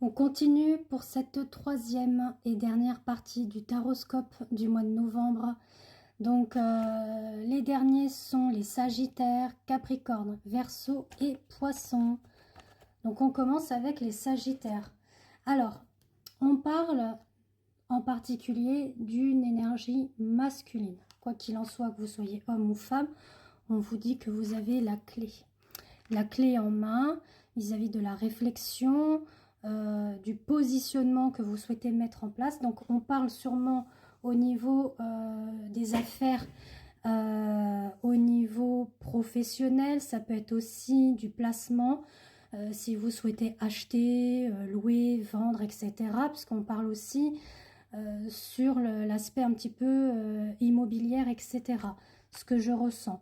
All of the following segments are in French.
On continue pour cette troisième et dernière partie du taroscope du mois de novembre. Donc les derniers sont les Sagittaires, Capricorne, Verseau et Poissons. Donc on commence avec les Sagittaires. Alors, on parle en particulier d'une énergie masculine. Quoi qu'il en soit, que vous soyez homme ou femme, on vous dit que vous avez la clé. La clé en main vis-à-vis de la réflexion, du positionnement que vous souhaitez mettre en place. Donc on parle sûrement au niveau des affaires, au niveau professionnel, ça peut être aussi du placement, si vous souhaitez acheter, louer, vendre, etc. Parce qu'on parle aussi sur l'aspect un petit peu immobilière, etc. Ce que je ressens.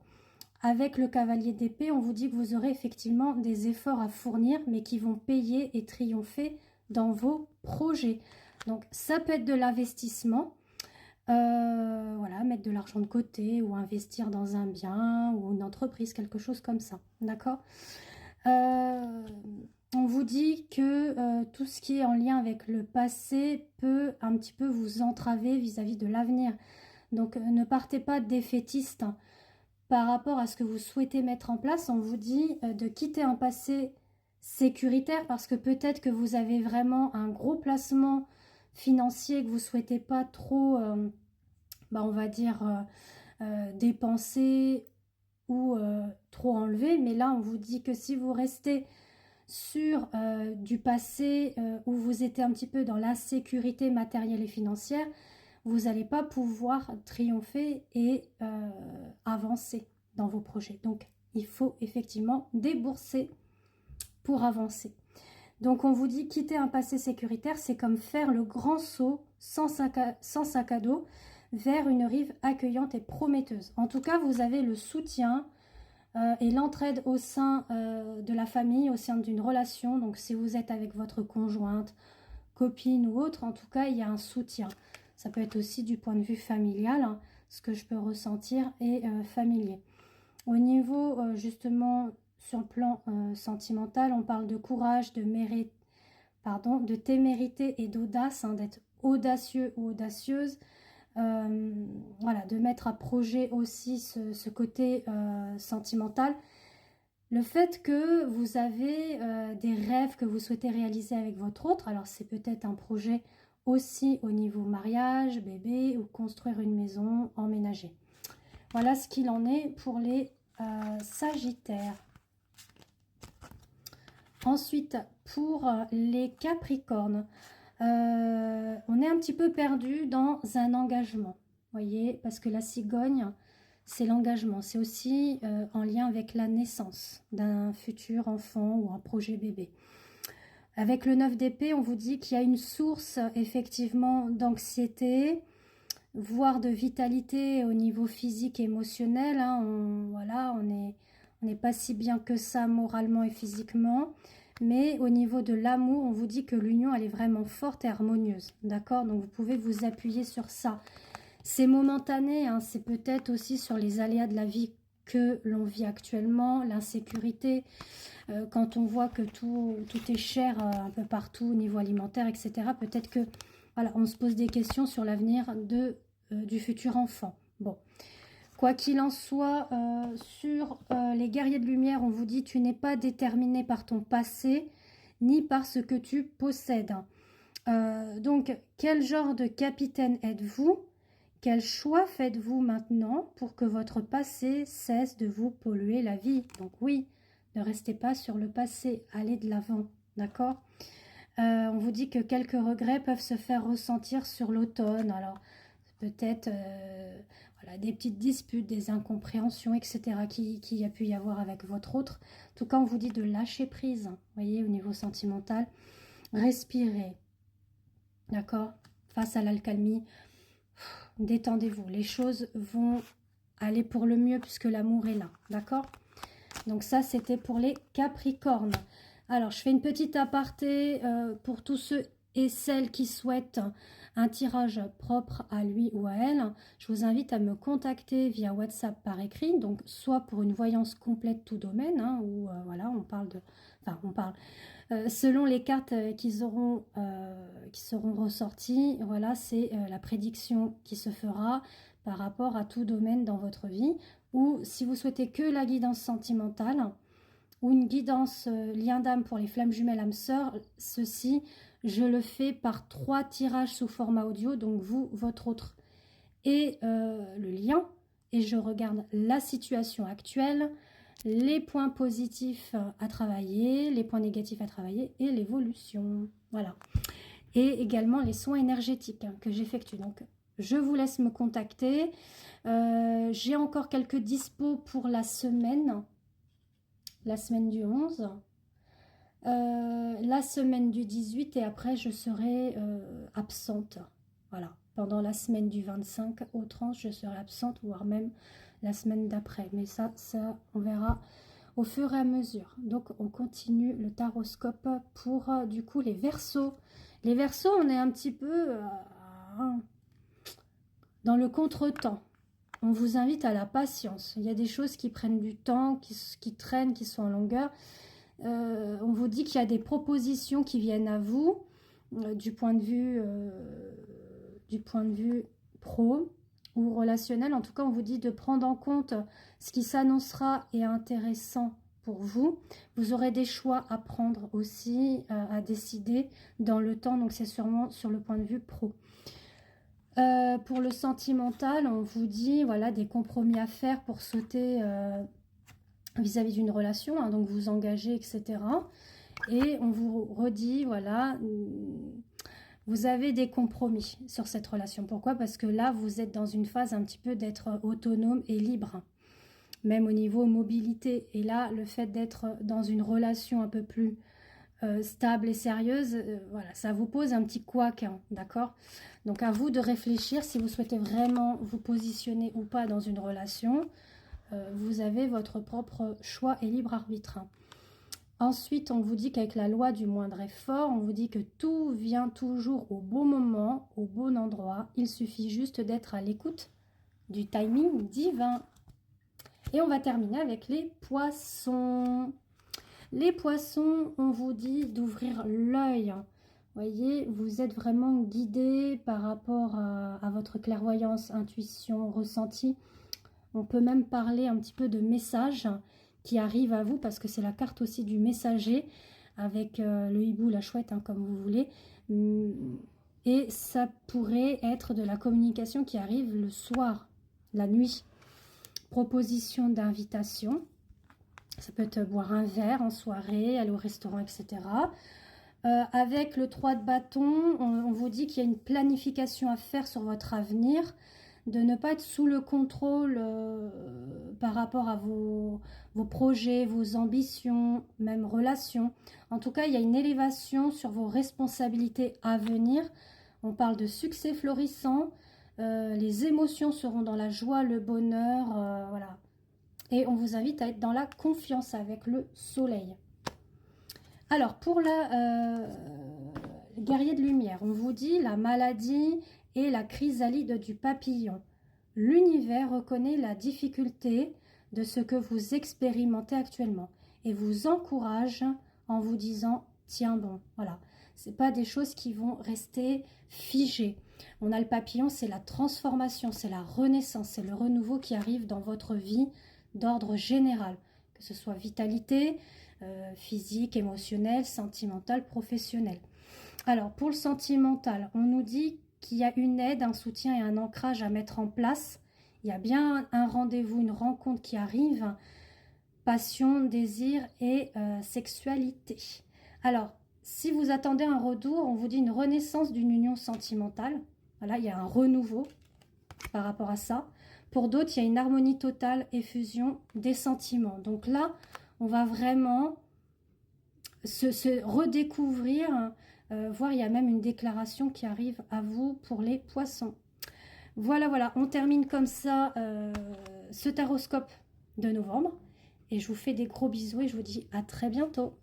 Avec le cavalier d'épée, on vous dit que vous aurez effectivement des efforts à fournir, mais qui vont payer et triompher dans vos projets. Donc, ça peut être de l'investissement, voilà, mettre de l'argent de côté ou investir dans un bien ou une entreprise, quelque chose comme ça, d'accord. On vous dit que tout ce qui est en lien avec le passé peut un petit peu vous entraver vis-à-vis de l'avenir. Donc, ne partez pas défaitiste, hein. Par rapport à ce que vous souhaitez mettre en place, on vous dit de quitter un passé sécuritaire parce que peut-être que vous avez vraiment un gros placement financier que vous ne souhaitez pas trop, on va dire, dépenser ou trop enlever. Mais là, on vous dit que si vous restez sur du passé où vous étiez un petit peu dans l'insécurité matérielle et financière, vous n'allez pas pouvoir triompher et avancer dans vos projets. Donc, il faut effectivement débourser pour avancer. Donc, on vous dit quitter un passé sécuritaire, c'est comme faire le grand saut sans sac à dos vers une rive accueillante et prometteuse. En tout cas, vous avez le soutien et l'entraide au sein de la famille, au sein d'une relation. Donc, si vous êtes avec votre conjointe, copine ou autre, en tout cas, il y a un soutien. Ça peut être aussi du point de vue familial, hein, ce que je peux ressentir est familier. Au niveau, justement, sur le plan sentimental, on parle de courage, de mérite, pardon, de témérité et d'audace, hein, d'être audacieux ou audacieuse. Voilà, de mettre à projet aussi ce côté sentimental. Le fait que vous avez des rêves que vous souhaitez réaliser avec votre autre, alors c'est peut-être un projet aussi au niveau mariage, bébé ou construire une maison, emménager. Voilà ce qu'il en est pour les Sagittaires. Ensuite, pour les Capricornes, on est un petit peu perdu dans un engagement, voyez, parce que la cigogne, c'est l'engagement. C'est aussi en lien avec la naissance d'un futur enfant ou un projet bébé. Avec le 9 d'épée, on vous dit qu'il y a une source effectivement d'anxiété, voire de vitalité au niveau physique et émotionnel. Hein. Voilà, on n'est pas si bien que ça moralement et physiquement. Mais au niveau de l'amour, on vous dit que l'union, elle est vraiment forte et harmonieuse. D'accord? Donc, vous pouvez vous appuyer sur ça. C'est momentané, hein, c'est peut-être aussi sur les aléas de la vie que l'on vit actuellement, l'insécurité, quand on voit que tout est cher un peu partout au niveau alimentaire, etc. Peut-être que, voilà, on se pose des questions sur l'avenir du futur enfant. Bon, quoi qu'il en soit, sur les guerriers de lumière, on vous dit tu n'es pas déterminé par ton passé, ni par ce que tu possèdes. Donc, quel genre de capitaine êtes-vous? Quel choix faites-vous maintenant pour que votre passé cesse de vous polluer la vie? Donc oui, ne restez pas sur le passé, allez de l'avant, d'accord? On vous dit que quelques regrets peuvent se faire ressentir sur l'automne. Alors, peut-être voilà, des petites disputes, des incompréhensions, etc. qui a pu y avoir avec votre autre. En tout cas, on vous dit de lâcher prise, hein, voyez, au niveau sentimental. Respirez, d'accord? Face à l'alcalmie, détendez-vous. Les choses vont aller pour le mieux puisque l'amour est là, d'accord? Donc ça, c'était pour les Capricornes. Alors, je fais une petite aparté pour tous ceux et celles qui souhaitent un tirage propre à lui ou à elle. Je vous invite à me contacter via WhatsApp par écrit, donc soit pour une voyance complète tout domaine, hein, où voilà, on parle de... Enfin, on parle... Selon les cartes qui seront ressorties, voilà, c'est la prédiction qui se fera par rapport à tout domaine dans votre vie. Ou si vous souhaitez que la guidance sentimentale ou une guidance lien d'âme pour les flammes jumelles âme sœur, ceci, je le fais par 3 tirages sous format audio, donc vous, votre autre et le lien, et je regarde la situation actuelle, les points positifs à travailler, les points négatifs à travailler et l'évolution. Voilà. Et également les soins énergétiques que j'effectue. Donc, je vous laisse me contacter. J'ai encore quelques dispos pour la semaine du 11. La semaine du 18 et après, je serai absente. Voilà. Pendant la semaine du 25 au 30, je serai absente, voire même la semaine d'après. Mais ça, on verra au fur et à mesure. Donc, on continue le taroscope pour, du coup, les Verseaux. Les Verseaux, on est un petit peu dans le contretemps. On vous invite à la patience. Il y a des choses qui prennent du temps, qui traînent, qui sont en longueur. On vous dit qu'il y a des propositions qui viennent à vous du point de vue pro ou relationnel. En tout cas, on vous dit de prendre en compte ce qui s'annoncera et intéressant pour vous. Vous aurez des choix à prendre aussi, à décider dans le temps. Donc, c'est sûrement sur le point de vue pro. Pour le sentimental, on vous dit voilà, des compromis à faire pour sauter vis-à-vis d'une relation, hein, donc vous engagez, etc. Et on vous redit, voilà, vous avez des compromis sur cette relation. Pourquoi? Parce que là, vous êtes dans une phase un petit peu d'être autonome et libre, même au niveau mobilité. Et là, le fait d'être dans une relation un peu plus stable et sérieuse, voilà, ça vous pose un petit couac, hein, d'accord? Donc à vous de réfléchir si vous souhaitez vraiment vous positionner ou pas dans une relation. Vous avez votre propre choix et libre arbitre. Ensuite, on vous dit qu'avec la loi du moindre effort, on vous dit que tout vient toujours au bon moment, au bon endroit. Il suffit juste d'être à l'écoute du timing divin. Et on va terminer avec les poissons. Les poissons, on vous dit d'ouvrir l'œil. Voyez, vous êtes vraiment guidé par rapport à votre clairvoyance, intuition, ressenti. On peut même parler un petit peu de messages qui arrivent à vous, parce que c'est la carte aussi du messager, avec le hibou, la chouette, hein, comme vous voulez. Et ça pourrait être de la communication qui arrive le soir, la nuit. Proposition d'invitation. Ça peut être boire un verre en soirée, aller au restaurant, etc. Avec le 3 de bâton, on vous dit qu'il y a une planification à faire sur votre avenir, de ne pas être sous le contrôle par rapport à vos projets, vos ambitions, même relations. En tout cas, il y a une élévation sur vos responsabilités à venir. On parle de succès florissant. Les émotions seront dans la joie, le bonheur, voilà. Et on vous invite à être dans la confiance avec le soleil. Alors, pour la guerrier de lumière, on vous dit la maladie et la chrysalide du papillon. L'univers reconnaît la difficulté de ce que vous expérimentez actuellement et vous encourage en vous disant « tiens bon ». Voilà, ce n'est pas des choses qui vont rester figées. On a le papillon, c'est la transformation, c'est la renaissance, c'est le renouveau qui arrive dans votre vie d'ordre général, que ce soit vitalité, physique, émotionnelle, sentimentale, professionnelle. Alors, pour le sentimental, on nous dit qu'il y a une aide, un soutien et un ancrage à mettre en place. Il y a bien un rendez-vous, une rencontre qui arrive. Passion, désir et sexualité. Alors, si vous attendez un retour, on vous dit une renaissance d'une union sentimentale. Voilà, il y a un renouveau par rapport à ça. Pour d'autres, il y a une harmonie totale et fusion des sentiments. Donc là, on va vraiment se redécouvrir, voire il y a même une déclaration qui arrive à vous pour les poissons. Voilà, voilà, on termine comme ça ce taroscope de novembre. Et je vous fais des gros bisous et je vous dis à très bientôt.